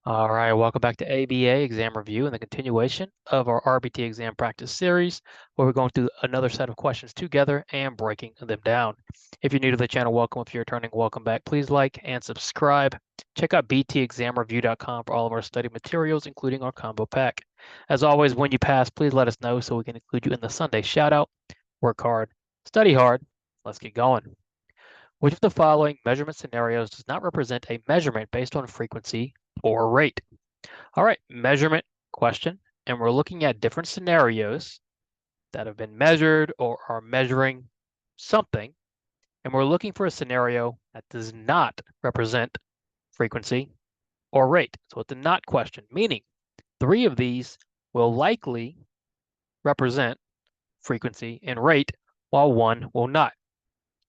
All right, welcome back to ABA Exam Review and the continuation of our RBT Exam Practice Series, where we're going through another set of questions together and breaking them down. If you're new to the channel, welcome. If you're returning, welcome back. Please like and subscribe. Check out btexamreview.com for all of our study materials, including our combo pack. As always, when you pass, please let us know so we can include you in the Sunday shout-out. Work hard, study hard. Let's get going. Which of the following measurement scenarios does not represent a measurement based on frequency or rate? All right, measurement question, and we're looking at different scenarios that have been measured or are measuring something, and we're looking for a scenario that does not represent frequency or rate. So it's a not question, meaning 3 of these will likely represent frequency and rate, while 1 will not.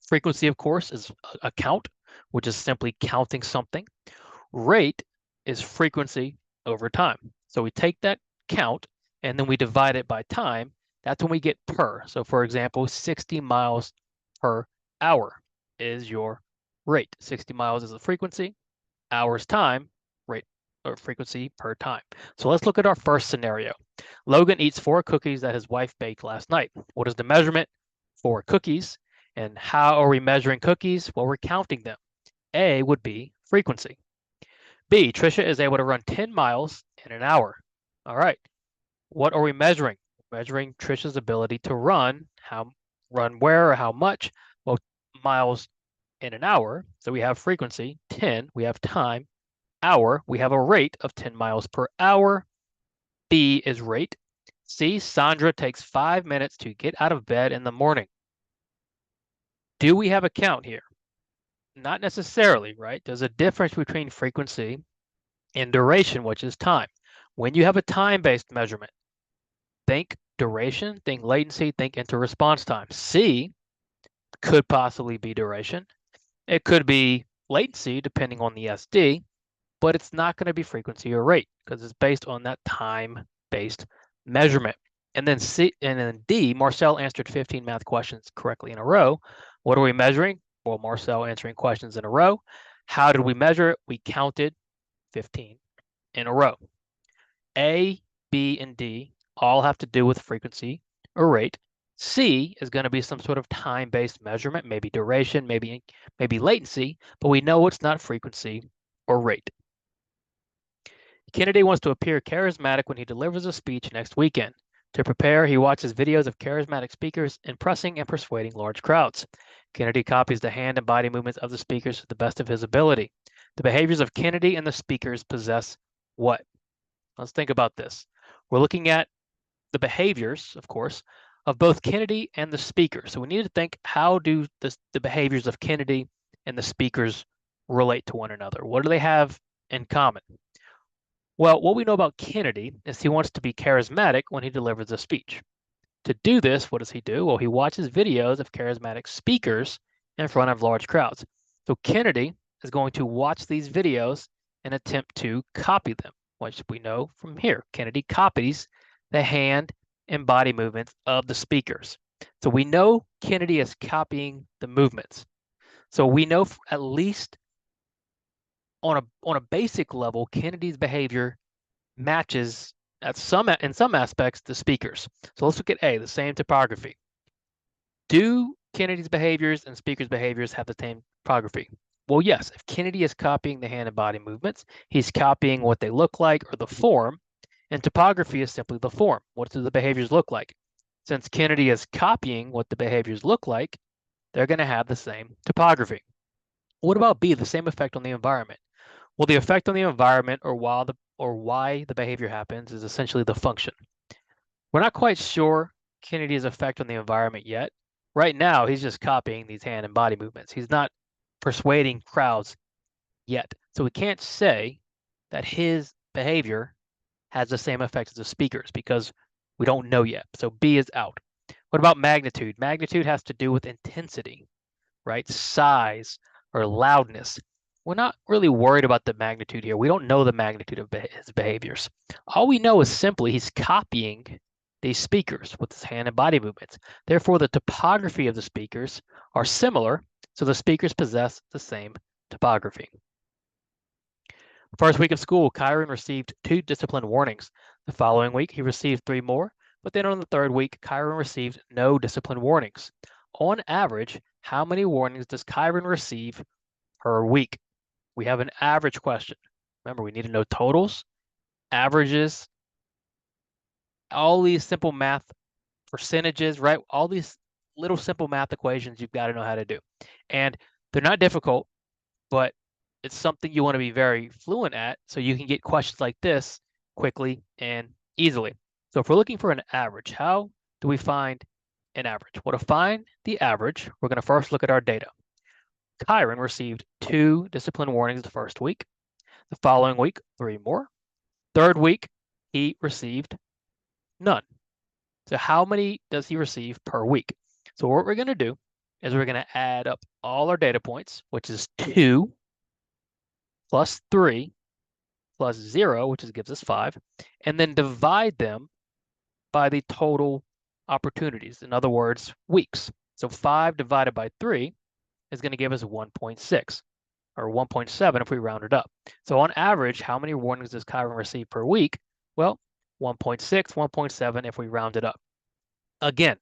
Frequency, of course, is a count, which is simply counting something. Rate is frequency over time. So we take that count and then we divide it by time. That's when we get per. So for example, 60 miles per hour is your rate. 60 miles is the frequency, hours time, rate or frequency per time. So let's look at our first scenario. Logan eats 4 cookies that his wife baked last night. What is the measurement for cookies? And how are we measuring cookies? Well, we're counting them. A would be frequency. B, Trisha is able to run 10 miles in an hour. All right. What are we measuring? Measuring Trisha's ability to run. Run where or how much? Well, miles in an hour. So we have frequency, 10. We have time, hour. We have a rate of 10 miles per hour. B is rate. C, Sandra takes 5 minutes to get out of bed in the morning. Do we have a count here? Not necessarily, right? There's a difference between frequency and duration, which is time. When you have a time-based measurement, think duration, think latency, think inter-response time. C could possibly be duration. It could be latency, depending on the SD, but it's not going to be frequency or rate because it's based on that time-based measurement. And then D, Marcel answered 15 math questions correctly in a row. What are we measuring? Well, Marcel answering questions in a row. How did we measure it? We counted 15 in a row. A, B, and D all have to do with frequency or rate. C is going to be some sort of time-based measurement, maybe duration, maybe latency, but we know it's not frequency or rate. Kennedy wants to appear charismatic when he delivers a speech next weekend. To prepare, he watches videos of charismatic speakers impressing and persuading large crowds. Kennedy copies the hand and body movements of the speakers to the best of his ability. The behaviors of Kennedy and the speakers possess what? Let's think about this. We're looking at the behaviors, of course, of both Kennedy and the speaker. So we need to think, how do the behaviors of Kennedy and the speakers relate to one another? What do they have in common? Well, what we know about Kennedy is he wants to be charismatic when he delivers a speech. To do this, what does he do? Well, he watches videos of charismatic speakers in front of large crowds. So Kennedy is going to watch these videos and attempt to copy them, which we know from here. Kennedy copies the hand and body movements of the speakers. So we know Kennedy is copying the movements. So we know at least on a basic level, Kennedy's behavior matches in some aspects the speakers. So let's look at A, the same topography. Do Kennedy's behaviors and speakers' behaviors have the same topography? Well, yes. If Kennedy is copying the hand and body movements, he's copying what they look like or the form, and topography is simply the form. What do the behaviors look like? Since Kennedy is copying what the behaviors look like, they're going to have the same topography. What about B, the same effect on the environment? Well, the effect on the environment or why the behavior happens is essentially the function. We're not quite sure Kennedy's effect on the environment yet. Right now, he's just copying these hand and body movements. He's not persuading crowds yet. So we can't say that his behavior has the same effect as the speakers because we don't know yet. So B is out. What about magnitude? Magnitude has to do with intensity, right? Size or loudness. We're not really worried about the magnitude here. We don't know the magnitude of his behaviors. All we know is simply he's copying these speakers with his hand and body movements. Therefore, the topography of the speakers are similar, so the speakers possess the same topography. First week of school, Kyron received 2 discipline warnings. The following week, he received 3 more, but then on the third week, Kyron received no discipline warnings. On average, how many warnings does Kyron receive per week? We have an average question. Remember, we need to know totals, averages, all these simple math percentages, right? All these little simple math equations you've got to know how to do. And they're not difficult, but it's something you want to be very fluent at so you can get questions like this quickly and easily. So if we're looking for an average, how do we find an average? Well, to find the average, we're going to first look at our data. Kyron received 2 discipline warnings the first week. The following week, 3 more. Third week, he received none. So how many does he receive per week? So what we're going to do is we're going to add up all our data points, which is 2 plus 3 plus 0, which gives us 5, and then divide them by the total opportunities. In other words, weeks. So 5 divided by 3 is going to give us 1.6, or 1.7 if we round it up. So on average, how many warnings does Kyron receive per week? Well, 1.6, 1.7 if we round it up. Again,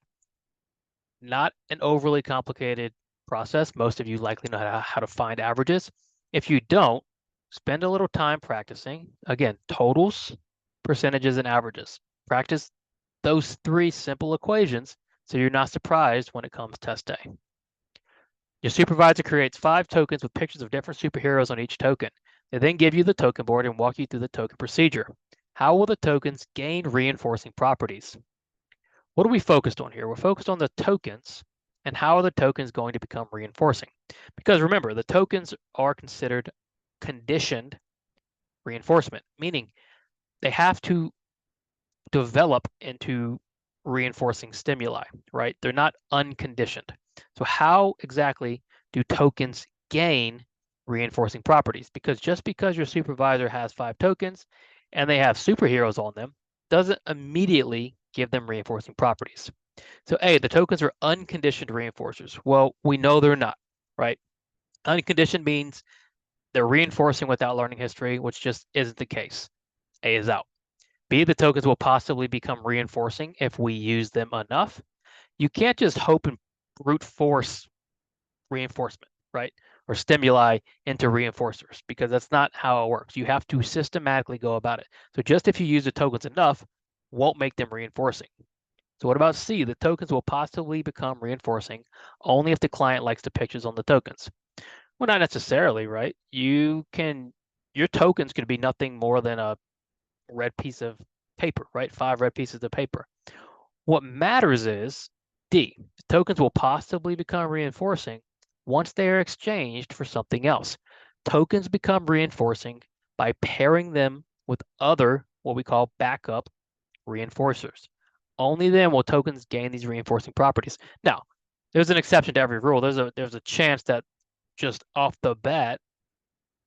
not an overly complicated process. Most of you likely know how to find averages. If you don't, spend a little time practicing. Again, totals, percentages, and averages. Practice those 3 simple equations so you're not surprised when it comes test day. Your supervisor creates 5 tokens with pictures of different superheroes on each token. They then give you the token board and walk you through the token procedure. How will the tokens gain reinforcing properties? What are we focused on here? We're focused on the tokens and how are the tokens going to become reinforcing? Because remember, the tokens are considered conditioned reinforcement, meaning they have to develop into reinforcing stimuli, right? They're not unconditioned. So how exactly do tokens gain reinforcing properties? Because just because your supervisor has 5 tokens and they have superheroes on them doesn't immediately give them reinforcing properties. So A, the tokens are unconditioned reinforcers. Well, we know they're not, right? Unconditioned means they're reinforcing without learning history, which just isn't the case. A is out. B, the tokens will possibly become reinforcing if we use them enough. You can't just hope and brute force reinforcement, right? Or stimuli into reinforcers, because that's not how it works. You have to systematically go about it. So just if you use the tokens enough, won't make them reinforcing. So what about C? The tokens will possibly become reinforcing only if the client likes the pictures on the tokens. Well, not necessarily, right? Your tokens can be nothing more than a red piece of paper, right? 5 red pieces of paper. What matters is D. The tokens will possibly become reinforcing once they are exchanged for something else. Tokens become reinforcing by pairing them with other, what we call backup reinforcers. Only then will tokens gain these reinforcing properties. Now, there's an exception to every rule. There's a chance that just off the bat,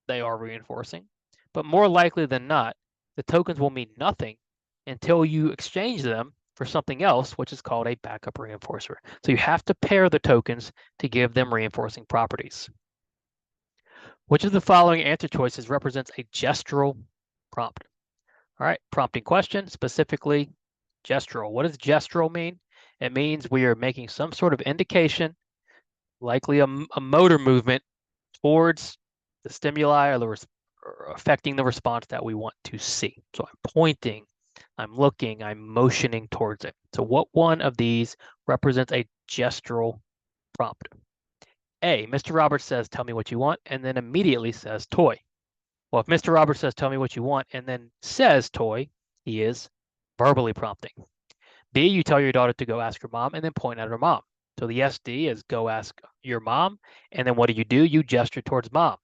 they are reinforcing. But more likely than not, the tokens will mean nothing until you exchange them for something else, which is called a backup reinforcer. So you have to pair the tokens to give them reinforcing properties. Which of the following answer choices represents a gestural prompt? All right, prompting question, specifically gestural. What does gestural mean? It means we are making some sort of indication, likely a motor movement towards the stimuli or affecting the response that we want to see. So I'm pointing, I'm looking, I'm motioning towards it. So what one of these represents a gestural prompt? A, Mr. Roberts says, tell me what you want, and then immediately says toy. Well, if Mr. Roberts says, tell me what you want, and then says toy, he is verbally prompting. B, you tell your daughter to go ask her mom and then point at her mom. So the SD is go ask your mom, and then what do? You gesture towards mom.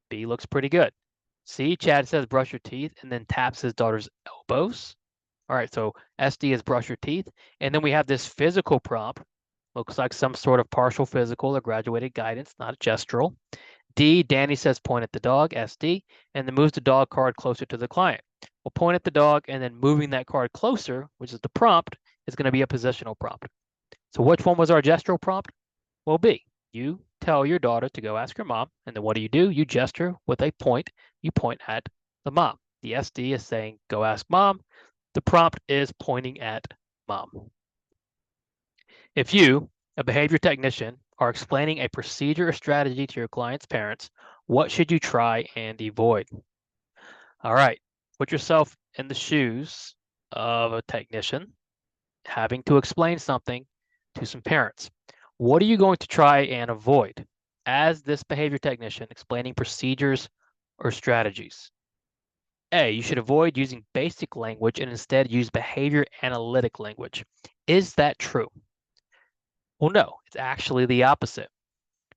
B looks pretty good. C, Chad says brush your teeth and then taps his daughter's elbows. All right, so SD is brush your teeth. And then we have this physical prompt. Looks like some sort of partial physical or graduated guidance, not gestural. D, Danny says point at the dog, SD, and then moves the dog card closer to the client. We'll point at the dog and then moving that card closer, which is the prompt, is going to be a positional prompt. So which one was our gestural prompt? Well, B. You tell your daughter to go ask her mom, and then what do? You gesture with a point you point at the mom. The SD is saying, go ask mom. The prompt is pointing at mom. If you, a behavior technician, are explaining a procedure or strategy to your client's parents, what should you try and avoid? All right, put yourself in the shoes of a technician having to explain something to some parents. What are you going to try and avoid as this behavior technician explaining procedures or strategies? A, you should avoid using basic language and instead use behavior analytic language. Is that true? Well, no, it's actually the opposite.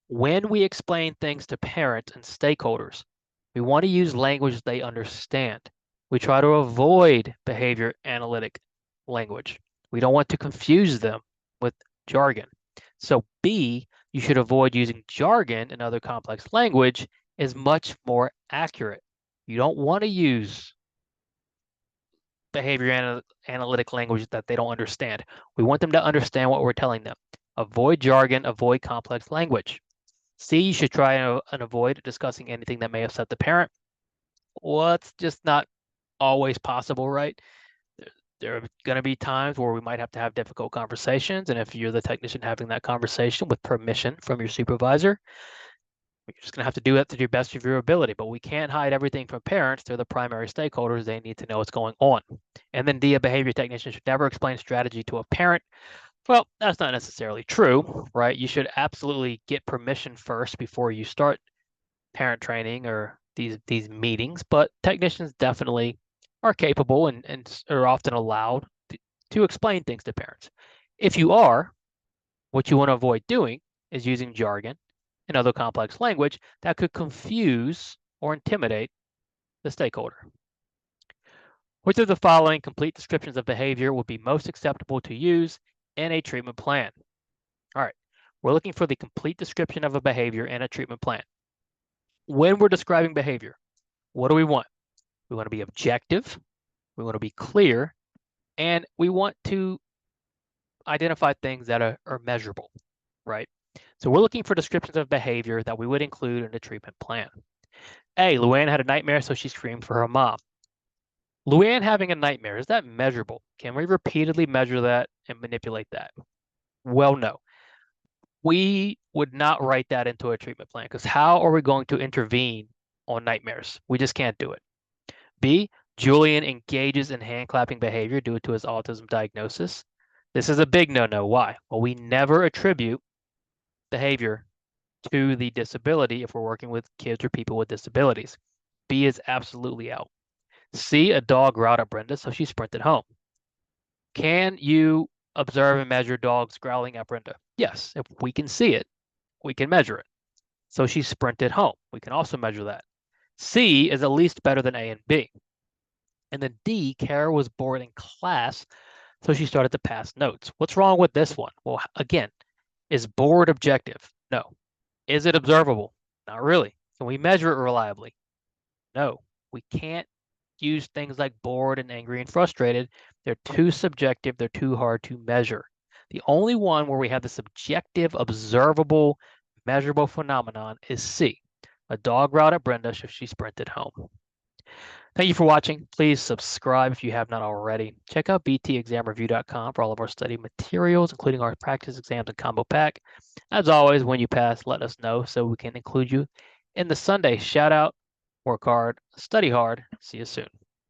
When we explain things to parents and stakeholders, we want to use language they understand. We try to avoid behavior analytic language. We don't want to confuse them with jargon. So B, you should avoid using jargon and other complex language is much more accurate. You don't want to use behavior analytic language that they don't understand. We want them to understand what we're telling them. Avoid jargon, avoid complex language. C, you should try and avoid discussing anything that may upset the parent. Well, it's just not always possible, right? There are going to be times where we might have to have difficult conversations. And if you're the technician having that conversation with permission from your supervisor, you're just going to have to do that to the best of your ability. But we can't hide everything from parents. They're the primary stakeholders. They need to know what's going on. And then D, a behavior technician should never explain strategy to a parent. Well, that's not necessarily true, right? You should absolutely get permission first before you start parent training or these meetings, but technicians definitely are capable and are often allowed to explain things to parents. If you are, what you want to avoid doing is using jargon and other complex language that could confuse or intimidate the stakeholder. Which of the following complete descriptions of behavior would be most acceptable to use in a treatment plan? All right, we're looking for the complete description of a behavior in a treatment plan. When we're describing behavior, what do we want? We want to be objective, we want to be clear, and we want to identify things that are measurable, right? So we're looking for descriptions of behavior that we would include in a treatment plan. A, Luann had a nightmare, so she screamed for her mom. Luann having a nightmare, is that measurable? Can we repeatedly measure that and manipulate that? Well, no. We would not write that into a treatment plan because how are we going to intervene on nightmares? We just can't do it. B, Julian engages in hand clapping behavior due to his autism diagnosis. This is a big no-no. Why? Well, we never attribute behavior to the disability if we're working with kids or people with disabilities. B is absolutely out. C, a dog growled at Brenda, so she sprinted home. Can you observe and measure dogs growling at Brenda? Yes, if we can see it, we can measure it. So she sprinted home. We can also measure that. C is at least better than A and B. And then D, Kara was bored in class, so she started to pass notes. What's wrong with this one? Well, again, is bored objective? No. Is it observable? Not really. Can we measure it reliably? No. We can't use things like bored and angry and frustrated. They're too subjective. They're too hard to measure. The only one where we have the subjective, observable, measurable phenomenon is C. A dog growled at Brenda, so she sprinted home. Thank you for watching. Please subscribe if you have not already. Check out btexamreview.com for all of our study materials, including our practice exams and combo pack. As always, when you pass, let us know so we can include you in the Sunday shout out. Work hard, study hard. See you soon.